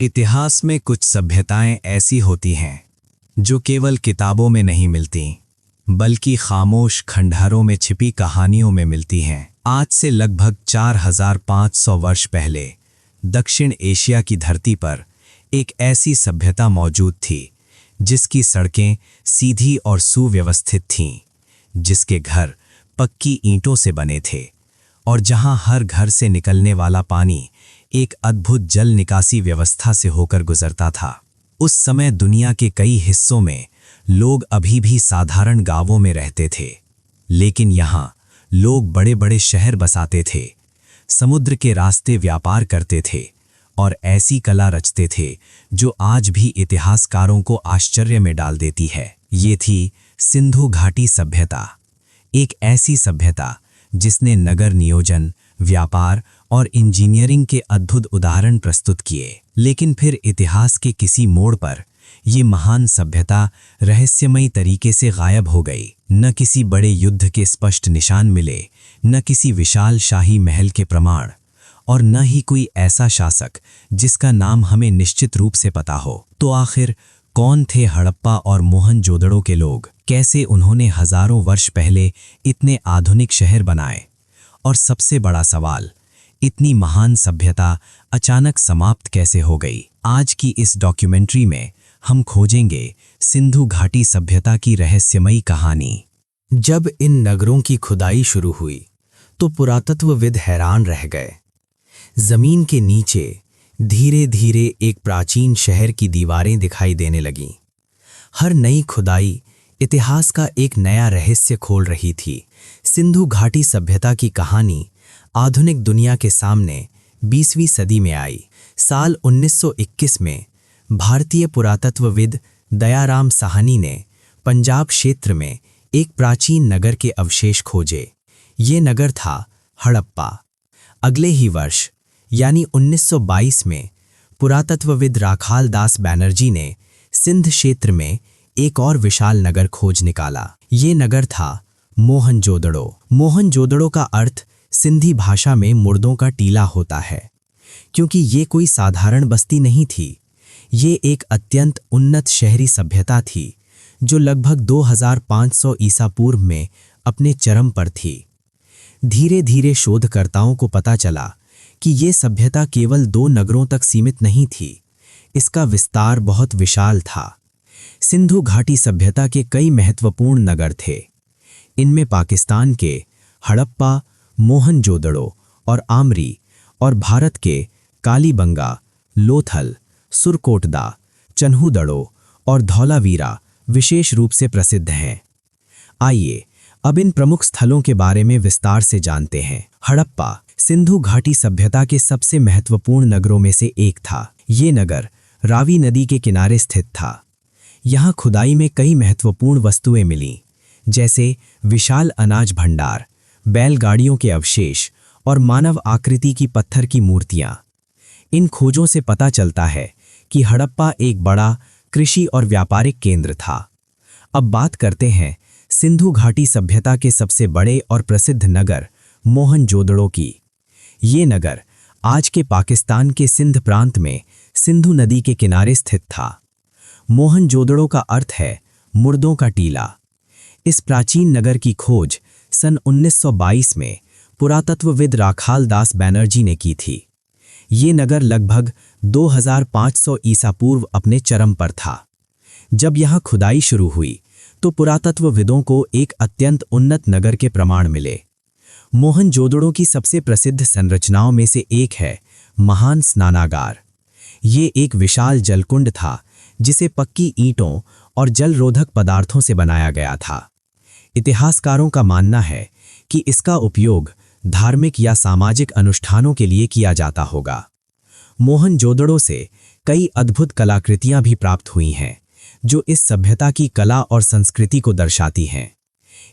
इतिहास में कुछ सभ्यताएं ऐसी होती हैं जो केवल किताबों में नहीं मिलती, बल्कि खामोश खंडहरों में छिपी कहानियों में मिलती हैं। आज से लगभग 4500 वर्ष पहले दक्षिण एशिया की धरती पर एक ऐसी सभ्यता मौजूद थी जिसकी सड़कें सीधी और सुव्यवस्थित थीं, जिसके घर पक्की ईंटों से बने थे और जहां हर घर से निकलने वाला पानी एक अद्भुत जल निकासी व्यवस्था से होकर गुजरता था। उस समय दुनिया के कई हिस्सों में लोग अभी भी साधारण गांवों में रहते थे, लेकिन यहाँ लोग बड़े बड़े शहर बसाते थे, समुद्र के रास्ते व्यापार करते थे और ऐसी कला रचते थे जो आज भी इतिहासकारों को आश्चर्य में डाल देती है। ये थी सिंधु घाटी सभ्यता, एक ऐसी सभ्यता जिसने नगर नियोजन, व्यापार और इंजीनियरिंग के अद्भुत उदाहरण प्रस्तुत किए। लेकिन फिर इतिहास के किसी मोड़ पर ये महान सभ्यता रहस्यमयी तरीके से गायब हो गई। न किसी बड़े युद्ध के स्पष्ट निशान मिले, न किसी विशाल शाही महल के प्रमाण, और न ही कोई ऐसा शासक जिसका नाम हमें निश्चित रूप से पता हो। तो आखिर कौन थे हड़प्पा और मोहनजोदड़ो के लोग? कैसे उन्होंने हजारों वर्ष पहले इतने आधुनिक शहर बनाए? और सबसे बड़ा सवाल, इतनी महान सभ्यता अचानक समाप्त कैसे हो गई? आज की इस डॉक्यूमेंट्री में हम खोजेंगे सिंधु घाटी सभ्यता की रहस्यमयी कहानी। जब इन नगरों की खुदाई शुरू हुई तो पुरातत्वविद हैरान रह गए। जमीन के नीचे धीरे धीरे एक प्राचीन शहर की दीवारें दिखाई देने लगीं। हर नई खुदाई इतिहास का एक नया रहस्य खोल रही थी। सिंधु घाटी सभ्यता की कहानी आधुनिक दुनिया के सामने 20वीं सदी में आई। साल 1921 में भारतीय पुरातत्वविद दयाराम साहनी ने पंजाब क्षेत्र में एक प्राचीन नगर के अवशेष खोजे। ये नगर था हड़प्पा। अगले ही वर्ष यानी 1922 में पुरातत्वविद राखाल दास बैनर्जी ने सिंध क्षेत्र में एक और विशाल नगर खोज निकाला। ये नगर था मोहनजोदड़ो। मोहनजोदड़ो का अर्थ सिंधी भाषा में मुर्दों का टीला होता है, क्योंकि ये कोई साधारण बस्ती नहीं थी। ये एक अत्यंत उन्नत शहरी सभ्यता थी जो लगभग 2500 ईसा पूर्व में अपने चरम पर थी। धीरे धीरे शोधकर्ताओं को पता चला कि ये सभ्यता केवल 2 नगरों तक सीमित नहीं थी, इसका विस्तार बहुत विशाल था। सिंधु घाटी सभ्यता के कई महत्वपूर्ण नगर थे। इनमें पाकिस्तान के हड़प्पा, मोहनजोदड़ो और आमरी, और भारत के कालीबंगा, लोथल, सुरकोटदा, चन्हूदड़ो और धौलावीरा विशेष रूप से प्रसिद्ध हैं। आइए अब इन प्रमुख स्थलों के बारे में विस्तार से जानते हैं। हड़प्पा सिंधु घाटी सभ्यता के सबसे महत्वपूर्ण नगरों में से एक था। ये नगर रावी नदी के किनारे स्थित था। यहाँ खुदाई में कई महत्वपूर्ण वस्तुएं मिलीं, जैसे विशाल अनाज भंडार, बैलगाड़ियों के अवशेष और मानव आकृति की पत्थर की मूर्तियां। इन खोजों से पता चलता है कि हड़प्पा एक बड़ा कृषि और व्यापारिक केंद्र था। अब बात करते हैं सिंधु घाटी सभ्यता के सबसे बड़े और प्रसिद्ध नगर मोहनजोदड़ो की। ये नगर आज के पाकिस्तान के सिंध प्रांत में सिंधु नदी के किनारे स्थित था। मोहनजोदड़ो का अर्थ है मुर्दों का टीला। इस प्राचीन नगर की खोज सन 1922 में पुरातत्वविद राखाल दास बैनर्जी ने की थी। ये नगर लगभग 2500 ईसा पूर्व अपने चरम पर था। जब यहाँ खुदाई शुरू हुई तो पुरातत्वविदों को एक अत्यंत उन्नत नगर के प्रमाण मिले। मोहनजोदड़ो की सबसे प्रसिद्ध संरचनाओं में से एक है महान स्नानागार। ये एक विशाल जलकुंड था जिसे पक्की ईंटों और जलरोधक पदार्थों से बनाया गया था। इतिहासकारों का मानना है कि इसका उपयोग धार्मिक या सामाजिक अनुष्ठानों के लिए किया जाता होगा। मोहनजोदड़ो से कई अद्भुत कलाकृतियां भी प्राप्त हुई हैं जो इस सभ्यता की कला और संस्कृति को दर्शाती हैं।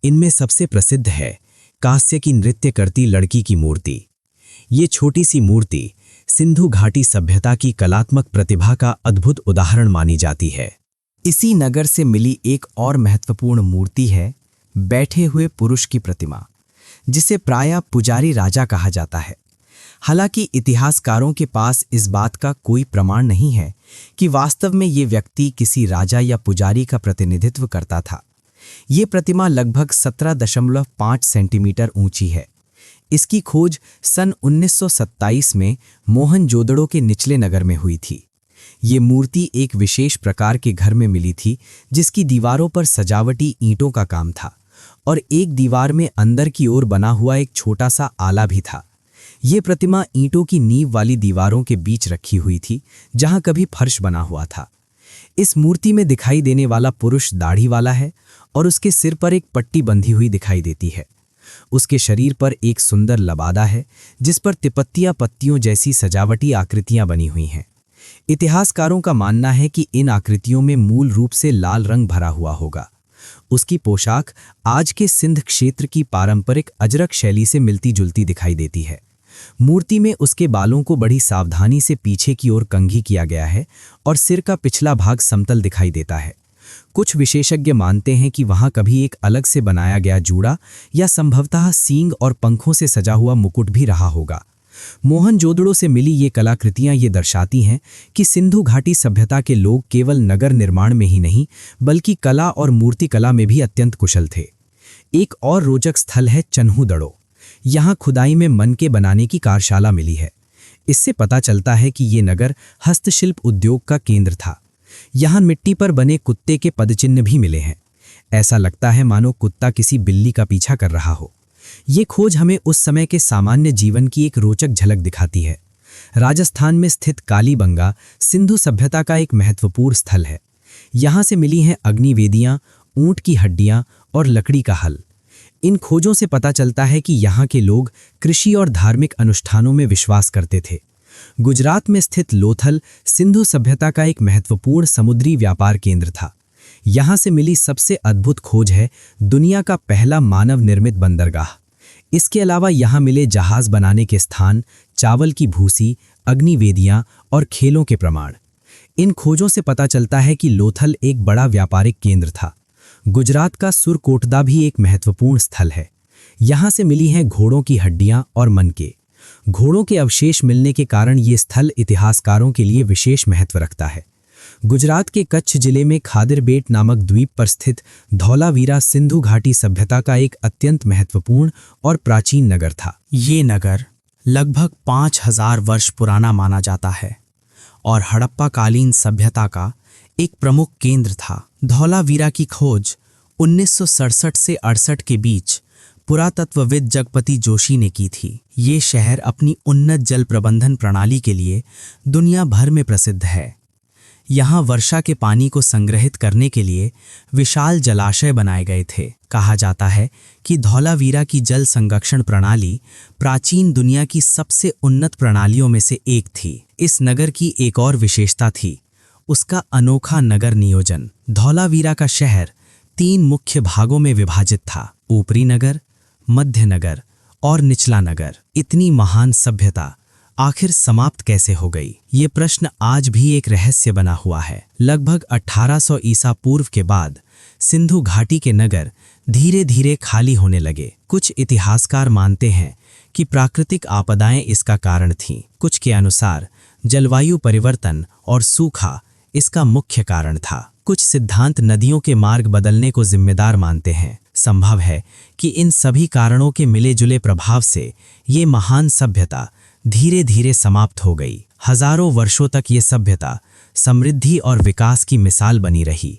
इनमें सबसे प्रसिद्ध है कांस्य की नृत्य करती लड़की की मूर्ति। ये छोटी सी मूर्ति सिंधु घाटी सभ्यता की कलात्मक प्रतिभा का अद्भुत उदाहरण मानी जाती है। इसी नगर से मिली एक और महत्वपूर्ण मूर्ति है बैठे हुए पुरुष की प्रतिमा, जिसे प्रायः पुजारी राजा कहा जाता है। हालांकि इतिहासकारों के पास इस बात का कोई प्रमाण नहीं है कि वास्तव में ये व्यक्ति किसी राजा या पुजारी का प्रतिनिधित्व करता था। ये प्रतिमा लगभग 17.5 सेंटीमीटर ऊंची है। इसकी खोज सन 1927 में मोहनजोदड़ो के निचले नगर में हुई थी। ये मूर्ति एक विशेष प्रकार के घर में मिली थी जिसकी दीवारों पर सजावटी ईंटों का काम था और एक दीवार में अंदर की ओर बना हुआ एक छोटा सा आला भी था। ये प्रतिमा ईंटों की नींव वाली दीवारों के बीच रखी हुई थी जहां कभी फर्श बना हुआ था। इस मूर्ति में दिखाई देने वाला पुरुष दाढ़ी वाला है और उसके सिर पर एक पट्टी बंधी हुई दिखाई देती है। उसके शरीर पर एक सुंदर लबादा है जिस पर तिपत्तियां पत्तियों जैसी सजावटी आकृतियां बनी हुई हैं। इतिहासकारों का मानना है कि इन आकृतियों में मूल रूप से लाल रंग भरा हुआ होगा। उसकी पोशाक आज के सिंध क्षेत्र की पारंपरिक अजरक शैली से मिलती जुलती दिखाई देती है। मूर्ति में उसके बालों को बड़ी सावधानी से पीछे की ओर कंघी किया गया है और सिर का पिछला भाग समतल दिखाई देता है। कुछ विशेषज्ञ मानते हैं कि वहां कभी एक अलग से बनाया गया जूड़ा या संभवतः सींग और पंखों से सजा हुआ मुकुट भी रहा होगा। मोहनजोदड़ो से मिली ये कलाकृतियां ये दर्शाती हैं कि सिंधु घाटी सभ्यता के लोग केवल नगर निर्माण में ही नहीं बल्कि कला और मूर्ति कला में भी अत्यंत कुशल थे। एक और रोचक स्थल है चन्हूदड़ो। यहाँ खुदाई में मन के बनाने की कार्यशाला मिली है। इससे पता चलता है कि ये नगर हस्तशिल्प उद्योग का केंद्र था। यहाँ मिट्टी पर बने कुत्ते के पदचिन्ह भी मिले हैं। ऐसा लगता है मानो कुत्ता किसी बिल्ली का पीछा कर रहा हो। ये खोज हमें उस समय के सामान्य जीवन की एक रोचक झलक दिखाती है। राजस्थान में स्थित कालीबंगा सिंधु सभ्यता का एक महत्वपूर्ण स्थल है। यहाँ से मिली हैं अग्निवेदियाँ, ऊंट की हड्डियाँ और लकड़ी का हल। इन खोजों से पता चलता है कि यहाँ के लोग कृषि और धार्मिक अनुष्ठानों में विश्वास करते थे। गुजरात में स्थित लोथल सिंधु सभ्यता का एक महत्वपूर्ण समुद्री व्यापार केंद्र था। यहाँ से मिली सबसे अद्भुत खोज है दुनिया का पहला मानव निर्मित बंदरगाह। इसके अलावा यहाँ मिले जहाज बनाने के स्थान, चावल की भूसी, अग्निवेदियाँ और खेलों के प्रमाण। इन खोजों से पता चलता है कि लोथल एक बड़ा व्यापारिक केंद्र था। गुजरात का सुरकोटदा भी एक महत्वपूर्ण स्थल है। यहाँ से मिली हैं घोड़ों की हड्डियाँ और मनके। घोड़ों के अवशेष मिलने के कारण ये स्थल इतिहासकारों के लिए विशेष महत्व रखता है। गुजरात के कच्छ जिले में खादिरबेट नामक द्वीप पर स्थित धौलावीरा सिंधु घाटी सभ्यता का एक अत्यंत महत्वपूर्ण और प्राचीन नगर था। ये नगर लगभग 5000 वर्ष पुराना माना जाता है और हड़प्पा कालीन सभ्यता का एक प्रमुख केंद्र था। धौलावीरा की खोज 1967 से 68 के बीच पुरातत्वविद जगपति जोशी ने की थी। ये शहर अपनी उन्नत जल प्रबंधन प्रणाली के लिए दुनिया भर में प्रसिद्ध है। यहाँ वर्षा के पानी को संग्रहित करने के लिए विशाल जलाशय बनाए गए थे। कहा जाता है कि धौलावीरा की जल संरक्षण प्रणाली प्राचीन दुनिया की सबसे उन्नत प्रणालियों में से एक थी। इस नगर की एक और विशेषता थी उसका अनोखा नगर नियोजन। धौलावीरा का शहर 3 मुख्य भागों में विभाजित था, ऊपरी नगर, मध्य नगर और निचला नगर। इतनी महान सभ्यता आखिर समाप्त कैसे हो गई? ये प्रश्न आज भी एक रहस्य बना हुआ है। लगभग 1800 ईसा पूर्व के बाद सिंधु घाटी के नगर धीरे धीरे खाली होने लगे। कुछ इतिहासकार मानते हैं कि प्राकृतिक आपदाएं इसका कारण थीं। कुछ के अनुसार जलवायु परिवर्तन और सूखा इसका मुख्य कारण था। कुछ सिद्धांत नदियों के मार्ग बदलने को जिम्मेदार मानते हैं। संभव है कि इन सभी कारणों के मिले जुले प्रभाव से ये महान सभ्यता धीरे धीरे समाप्त हो गई। हजारों वर्षों तक ये सभ्यता समृद्धि और विकास की मिसाल बनी रही।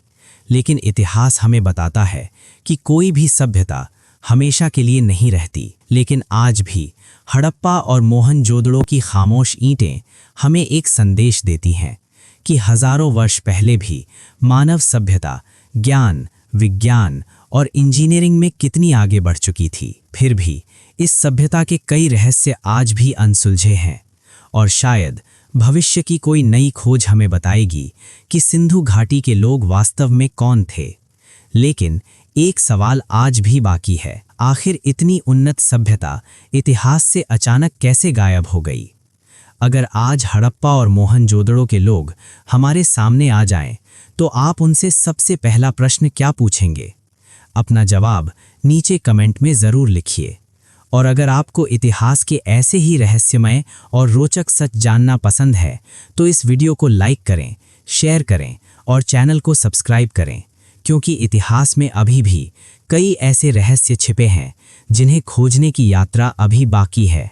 लेकिन इतिहास हमें बताता है कि कोई भी सभ्यता हमेशा के लिए नहीं रहती। लेकिन आज भी हड़प्पा और मोहनजोदड़ो की खामोश ईंटें हमें एक संदेश देती हैं कि हजारों वर्ष पहले भी मानव सभ्यता ज्ञान, विज्ञान और इंजीनियरिंग में कितनी आगे बढ़ चुकी थी। फिर भी इस सभ्यता के कई रहस्य आज भी अनसुलझे हैं और शायद भविष्य की कोई नई खोज हमें बताएगी कि सिंधु घाटी के लोग वास्तव में कौन थे। लेकिन एक सवाल आज भी बाकी है, आखिर इतनी उन्नत सभ्यता इतिहास से अचानक कैसे गायब हो गई? अगर आज हड़प्पा और मोहनजोदड़ो के लोग हमारे सामने आ जाएं, तो आप उनसे सबसे पहला प्रश्न क्या पूछेंगे? अपना जवाब नीचे कमेंट में ज़रूर लिखिए और अगर आपको इतिहास के ऐसे ही रहस्यमय और रोचक सच जानना पसंद है तो इस वीडियो को लाइक करें, शेयर करें और चैनल को सब्सक्राइब करें, क्योंकि इतिहास में अभी भी कई ऐसे रहस्य छिपे हैं जिन्हें खोजने की यात्रा अभी बाकी है।